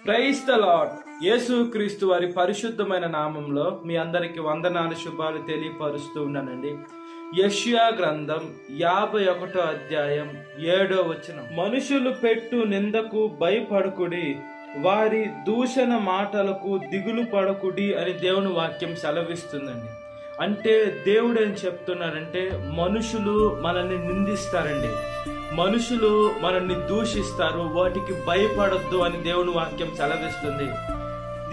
Praise the lord. యేసుక్రీస్తు వారి పరిశుద్ధమైన నామంలో మీ అందరికి వందనాలు శుభాలు తెలియపరుస్తూ ఉన్నానండి. యెషయా గ్రంథం 51వ అధ్యాయం 7వ వచనం. మనుషులు పెట్టు నిందకు భయపడకుడి, వారి దూషణ మాటలకు దిగులు పడకుడి అని దేవుని వాక్యం సెలవిస్తుందండి. అంటే దేవుడు ఏం చెప్తున్నాడంటే, మనుషులు మనల్ని నిందిస్తారండి, మనుషులు మనల్ని దూషిస్తారు, వాటికి భయపడొద్దు అని దేవుని వాక్యం సెలవిస్తుంది.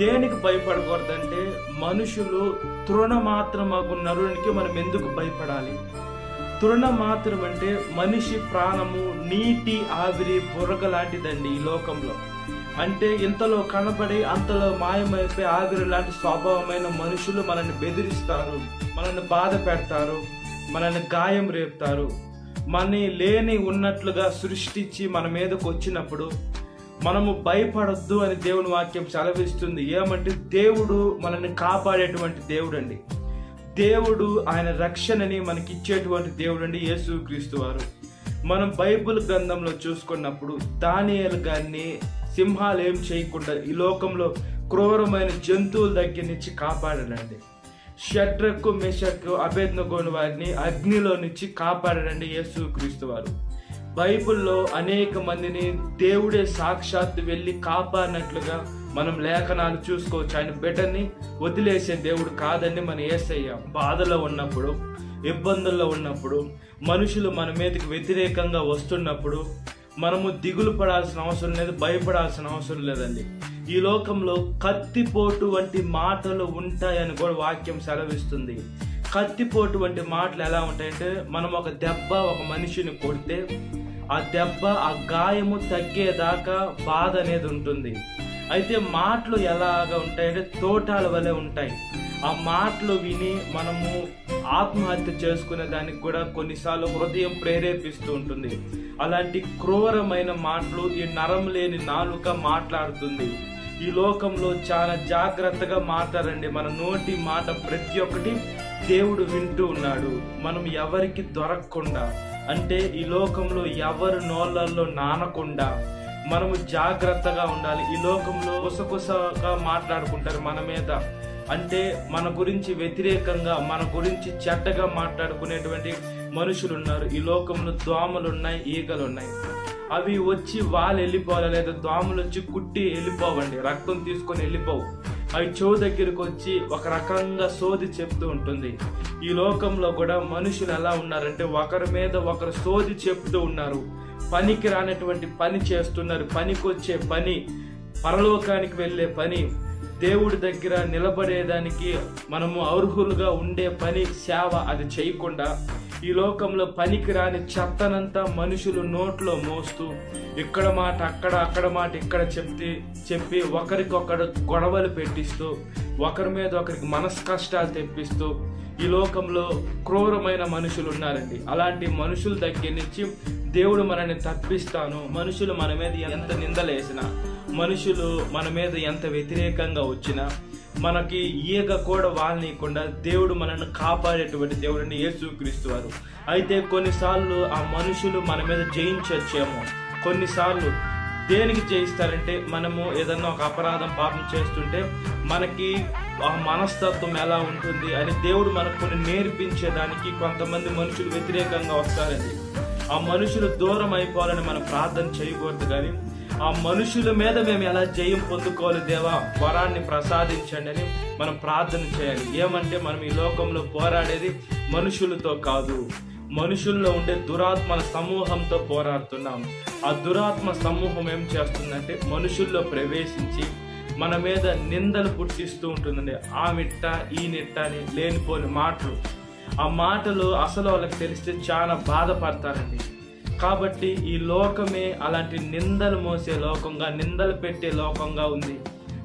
దేనికి భయపడకూడదంటే, మనుషులు తృణమాత్రమగు నరునికి మనం ఎందుకు భయపడాలి? తృణమాత్రం అంటే మనిషి ప్రాణము నీటి ఆవిరి బుర్రక లాంటిదండి ఈ లోకంలో. అంటే ఇంతలో కనబడి అంతలో మాయమైపోయి ఆవిరి లాంటి స్వభావమైన మనుషులు మనల్ని బెదిరిస్తారు, మనల్ని బాధ పెడతారు, మనల్ని గాయం రేపుతారు. మన లేని ఉన్నట్లుగా సృష్టించి మన మీదకు వచ్చినప్పుడు మనము భయపడొద్దు అని దేవుని వాక్యం సెలవిస్తుంది. ఏమంటే దేవుడు మనల్ని కాపాడేటువంటి దేవుడు అండి. దేవుడు ఆయన రక్షణని మనకి ఇచ్చేటువంటి దేవుడు అండి యేసుక్రీస్తు వారు. మనం బైబిల్ గ్రంథంలో చూసుకున్నప్పుడు దానియేలు గారిని సింహాలు ఏం చేయకుండా ఈ లోకంలో క్రూరమైన జంతువుల దగ్గర నుంచి కాపాడాడండి. షడ్రకు మెషకు అబేద్నగోను వారిని అగ్నిలో నుంచి కాపాడాడండి యేసుక్రీస్తు వారు. బైబిల్లో అనేక మందిని దేవుడే సాక్షాత్తు వెళ్ళి కాపాడినట్లుగా మనం లేఖనాలు చూసుకోవచ్చు. ఆయన బిడ్డని వదిలేసే దేవుడు కాదని మన యేసయ్య బాధలో ఉన్నప్పుడు, ఇబ్బందుల్లో ఉన్నప్పుడు, మనుషులు మన మీదకి వ్యతిరేకంగా వస్తున్నప్పుడు మనము దిగులు పడాల్సిన అవసరం లేదు, భయపడాల్సిన అవసరం లేదండి. ఈ లోకంలో కత్తిపోటు వంటి మాటలు ఉంటాయని కూడా వాక్యం సెలవిస్తుంది. కత్తిపోటు వంటి మాటలు ఎలా ఉంటాయంటే, మనం ఒక దెబ్బ ఒక మనిషిని కొడితే ఆ దెబ్బ ఆ గాయము తగ్గేదాకా బాధ అనేది ఉంటుంది. అయితే మాటలు ఎలాగా ఉంటాయంటే తోటాల వలె ఉంటాయి. ఆ మాటలు విని మనము ఆత్మహత్య చేసుకునే దానికి కూడా కొన్నిసార్లు హృదయం ప్రేరేపిస్తూ ఉంటుంది. అలాంటి క్రూరమైన మాటలు ఈ నరం లేని నాలుక మాట్లాడుతుంది. ఈ లోకంలో చాలా జాగ్రత్తగా మాట్లాడండి. మన నోటి మాట ప్రతి ఒక్కటి దేవుడు వింటూ ఉన్నాడు. మనం ఎవరికి దొరకకుండా, అంటే ఈ లోకంలో ఎవరు నోళ్ళల్లో నానకుండా మనము జాగ్రత్తగా ఉండాలి. ఈ లోకంలో కుసకుసగా మాట్లాడుకుంటారు మన మీద, అంటే మన గురించి వ్యతిరేకంగా, మన గురించి చెడ్డగా మాట్లాడుకునేటువంటి మనుషులు ఉన్నారు. ఈ లోకంలో దోమలు ఉన్నాయి, ఈగలు ఉన్నాయి. అవి వచ్చి వాళ్ళు వెళ్ళిపోవాలి, లేదా దోమలు వచ్చి కుట్టి వెళ్ళిపోవండి, రక్తం తీసుకొని వెళ్ళిపోవు. అవి చెవు దగ్గరికి వచ్చి ఒక రకంగా సోది చెప్తూ ఉంటుంది. ఈ లోకంలో కూడా మనుషులు ఎలా ఉన్నారంటే, ఒకరి మీద ఒకరు సోది చెప్తూ ఉన్నారు, పనికి రానటువంటి పని చేస్తున్నారు. పనికి వచ్చే పని, పరలోకానికి వెళ్ళే పని, దేవుడి దగ్గర నిలబడేదానికి మనము అర్హులుగా ఉండే పని, సేవ అది చేయకుండా ఈ లోకంలో పనికి రాని చెత్తనంతా మనుషులు నోట్లో మోస్తూ ఇక్కడ మాట అక్కడ మాట ఇక్కడ చెప్పి ఒకరికొకరు గొడవలు పెట్టిస్తూ ఒకరి మీద ఒకరికి మనస్కష్టాలు తెప్పిస్తూ ఈ లోకంలో క్రూరమైన మనుషులు ఉన్నారండి. అలాంటి మనుషుల దగ్గర నుంచి దేవుడు మనల్ని తప్పిస్తాను. మనుషులు మన మీద ఎంత నిందలేసినా, మనుషులు మన మీద ఎంత వ్యతిరేకంగా వచ్చినా, మనకి ఈగ కూడా వాళ్ళనీయకుండా దేవుడు మనల్ని కాపాడేటువంటి దేవుడిని యేసుక్రీస్తు వారు. అయితే కొన్నిసార్లు ఆ మనుషులు మన మీద జయించొచ్చేమో. కొన్నిసార్లు దేనికి జయిస్తారంటే, మనము ఏదన్నా ఒక అపరాధం పాపం చేస్తుంటే మనకి ఆ మనస్తత్వం ఎలా ఉంటుంది అని దేవుడు మనకు కొన్ని నేర్పించేదానికి కొంతమంది మనుషులు వ్యతిరేకంగా వస్తారండి. ఆ మనుషులు దూరం అయిపోవాలని మనం ప్రార్థన చేయకూడదు, కానీ ఆ మనుషుల మీద మేము ఎలా జయం పొందుకోవాలి, దేవా వరాన్ని ప్రసాదించండి అని మనం ప్రార్థన చేయాలి. ఏమంటే మనం ఈ లోకంలో పోరాడేది మనుషులతో కాదు, మనుషుల్లో ఉండే దురాత్మల సమూహంతో పోరాడుతున్నాం. ఆ దురాత్మ సమూహం ఏం చేస్తుందంటే, మనుషుల్లో ప్రవేశించి మన మీద నిందలు పుట్టిస్తూ ఉంటుందండి. ఆ మిట్ట ఈ నిట్ట అని లేనిపోని మాటలు. ఆ మాటలు అసలు వాళ్ళకి తెలిస్తే చాలా బాధపడతారండి. కాబట్టి ఈ లోకమే అలాంటి నిందలు మోసే లోకంగా, నిందలు పెట్టే లోకంగా ఉంది.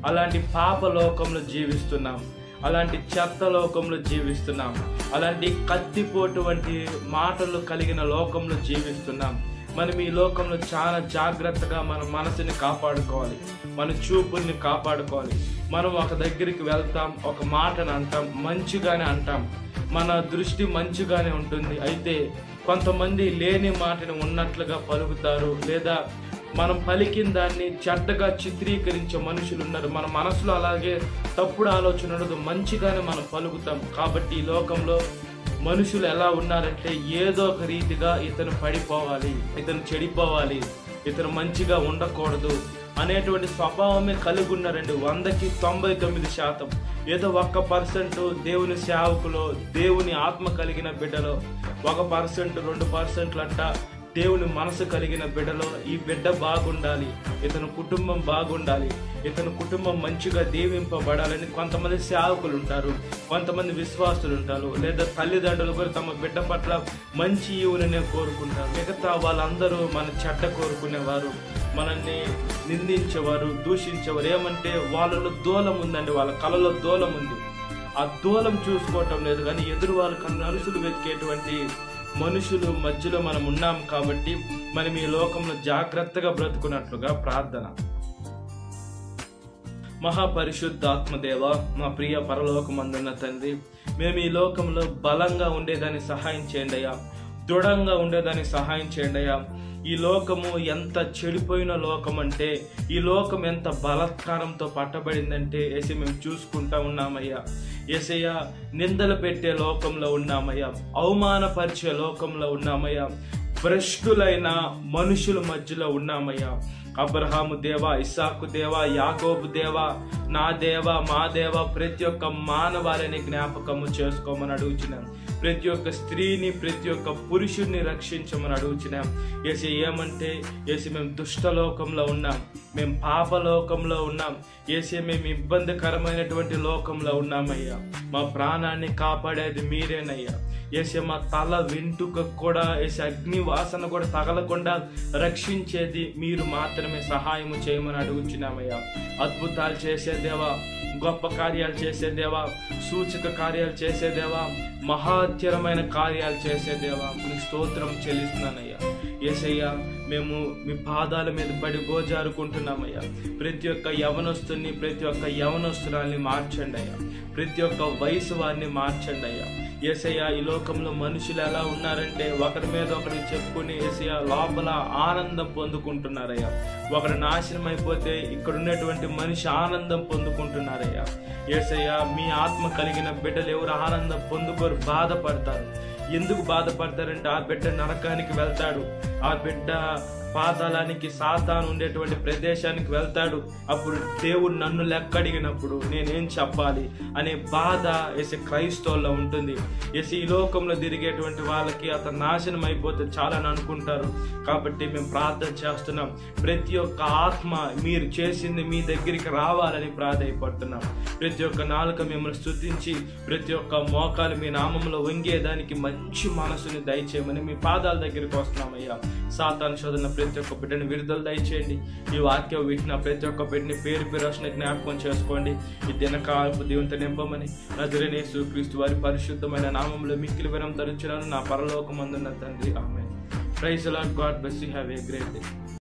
అలాంటి పాప లోకంలో జీవిస్తున్నాం, అలాంటి చెత్త లోకంలో జీవిస్తున్నాం, అలాంటి కత్తిపోటు వంటి మాటలు కలిగిన లోకంలో జీవిస్తున్నాం. మనం ఈ లోకంలో చాలా జాగ్రత్తగా మన మనసుని కాపాడుకోవాలి, మన చూపుల్ని కాపాడుకోవాలి. మనం ఒక దగ్గరికి వెళ్తాం, ఒక మాటను అంటాం, మంచిగానే అంటాం, మన దృష్టి మంచిగానే ఉంటుంది. అయితే కొంతమంది లేని మాటను ఉన్నట్లుగా పలుకుతారు, లేదా మనం పలికిన దాన్ని చెడ్డగా చిత్రీకరించే మనుషులు ఉన్నారు. మన మనసులో అలాగే తప్పుడు ఆలోచన ఉండదు, మంచిగానే మనం పలుకుతాం. కాబట్టి ఈ లోకంలో మనుషులు ఎలా ఉన్నారంటే ఏదో ఒక రీతిగా ఇతను పడిపోవాలి, ఇతను చెడిపోవాలి, ఇతను మంచిగా ఉండకూడదు అనేటువంటి స్వభావమే కలిగి ఉన్నారండి. 100కి 99%. ఏదో 1% దేవుని సేవకులో, దేవుని ఆత్మ కలిగిన బిడ్డలో 1%, 2% అంట దేవుని మనసు కలిగిన బిడ్డలో ఈ బిడ్డ బాగుండాలి, ఇతని కుటుంబం బాగుండాలి, ఇతని కుటుంబం మంచిగా దీవింపబడాలని కొంతమంది సేవకులు ఉంటారు, కొంతమంది విశ్వాసులు ఉంటారు, లేదా తల్లిదండ్రులు కూడా తమ బిడ్డ పట్ల మంచి ఈవుననే కోరుకుంటారు. మిగతా వాళ్ళందరూ మన చెడ్డ కోరుకునేవారు, మనల్ని నిందించేవారు, దూషించేవారు. ఏమంటే వాళ్ళలో దూలం ఉందండి, వాళ్ళ కళలో దూలం ఉంది. ఆ దూలం చూసుకోవటం లేదు, కానీ ఎదురు వాళ్ళ నలుసులు వెతికేటువంటి మనుషులు మధ్యలో మనం ఉన్నాం. కాబట్టి మనం ఈ లోకంలో జాగ్రత్తగా బ్రతుకున్నట్లుగా ప్రార్థన. మహాపరిశుద్ధాత్మదేవ, మా ప్రియ పరలోకమందున్న తండ్రి, మేము ఈ లోకంలో బలంగా ఉండేదాన్ని సహాయం చేయండి అయ్యా, దృఢంగా ఉండేదాన్ని సహాయం చేయండి అయ్యా. ఈ లోకము ఎంత చెడిపోయిన లోకం అంటే, ఈ లోకం ఎంత బలాత్కారంతో పట్టబడిందంటే ఏసీ మేము చూసుకుంటా ఉన్నామయ్యా. ఏసయ్యా, నిందలు పెట్టే లోకంలో ఉన్నామయ్యా, అవమానపరిచే లోకంలో ఉన్నామయ్యా, భ్రష్టులైన మనుషుల మధ్యలో ఉన్నామయ్యా. అబ్రహాము దేవా, ఇస్సాకు దేవా, యాకోబు దేవా, నా దేవా, మా దేవా, ప్రతి ఒక్క మానవాళిని జ్ఞాపకము చేసుకోమని అడుగుచున్నాం. ప్రతి ఒక్క స్త్రీని, ప్రతి ఒక్క పురుషుడిని రక్షించమని అడుగుచున్నాం. ఏసీ ఏమంటే, ఏసీ మేము దుష్టలోకంలో ఉన్నాం, మేము పాపలోకంలో ఉన్నాం, ఏసీ మేము ఇబ్బందికరమైనటువంటి లోకంలో ఉన్నామయ్యా. మా ప్రాణాన్ని కాపాడేది మీరేనయ్యా. ఏసీ మా తల వెంట్రుక కూడా, ఏసీ అగ్ని వాసన కూడా తగలకుండా రక్షించేది మీరు మాత్రమే. సహాయము చేయమని అడుగుచున్నామయ్యా. అద్భుతాలు చేసే దేవా, గొప్ప కార్యాలు చేసే దేవా, సూచక కార్యాలు చేసే దేవా, మహాత్యరమైన కార్యాలు చేసే దేవా, మీకు స్తోత్రం చెల్లిస్తున్నానయ్యా. యేసయ్యా, మేము మీ పాదాల మీద పడి గోజారుకుంటున్నామయ్యా. ప్రతి ఒక్క యవనస్తుని, ప్రతి ఒక్క యవనస్తురాల్ని మార్చండి అయ్యా. ప్రతి ఒక్క వయసు వారిని మార్చండి అయ్యా. యేసయ్యా, ఈ లోకంలో మనుషులు ఎలా ఉన్నారంటే ఒకరి మీద ఒకరికి చెప్పుకుని యేసయ్యా లోపల ఆనందం పొందుకుంటున్నారయ్యా. ఒకరు నాశనం అయిపోతే ఇక్కడ ఉన్నటువంటి మనిషి ఆనందం పొందుకుంటున్నారయ్యా. యేసయ్యా, మీ ఆత్మ కలిగిన బిడ్డలు ఎవరు ఆనందం పొందుకోరు, బాధపడతారు. ఎందుకు బాధపడతారంటే ఆ బిడ్డ నరకానికి వెళ్తాడు, ఆ బిడ్డ పాతాళానికి, సాతాను ఉండేటువంటి ప్రదేశానికి వెళ్తాడు. అప్పుడు దేవుడు నన్ను లెక్కడిగినప్పుడు నేనేం చెప్పాలి అనే బాధ ఏసే క్రైస్తవుల్లో ఉంటుంది. ఏసే ఈ లోకంలో తిరిగేటువంటి వాళ్ళకి అతను నాశనం అయిపోతే చాలా అని అనుకుంటారు. కాబట్టి మేము ప్రార్థన చేస్తున్నాం, ప్రతి ఒక్క ఆత్మ మీరు చేసింది మీ దగ్గరికి రావాలని ప్రాధాయపడుతున్నాం. ప్రతి ఒక్క నాలుక మిమ్మల్ని స్తుతించి, ప్రతి ఒక్క మోకాలు మీ నామంలో వంగేదానికి మంచి మనసుని దయచేయమని మీ పాదాల దగ్గరికి వస్తున్నామయ్యా. సాతాను శోధన ప్రతి ఒక్క బిడ్డని విడుదల దయచేయండి. ఈ వాక్యం వింటున్న ప్రతి ఒక్క బిడ్డని పేరు పేరు జ్ఞాపకం చేసుకోండి. ఈ దినకాలపు దీవెనతో నింపమని నజరేయుడైన యేసుక్రీస్తు వారి పరిశుద్ధమైన నామములో మిక్కిలి వినయం తరుచున్నాను నా పరలోకమందున్న తండ్రి, amen. Praise the lord. God bless you. Have a great day.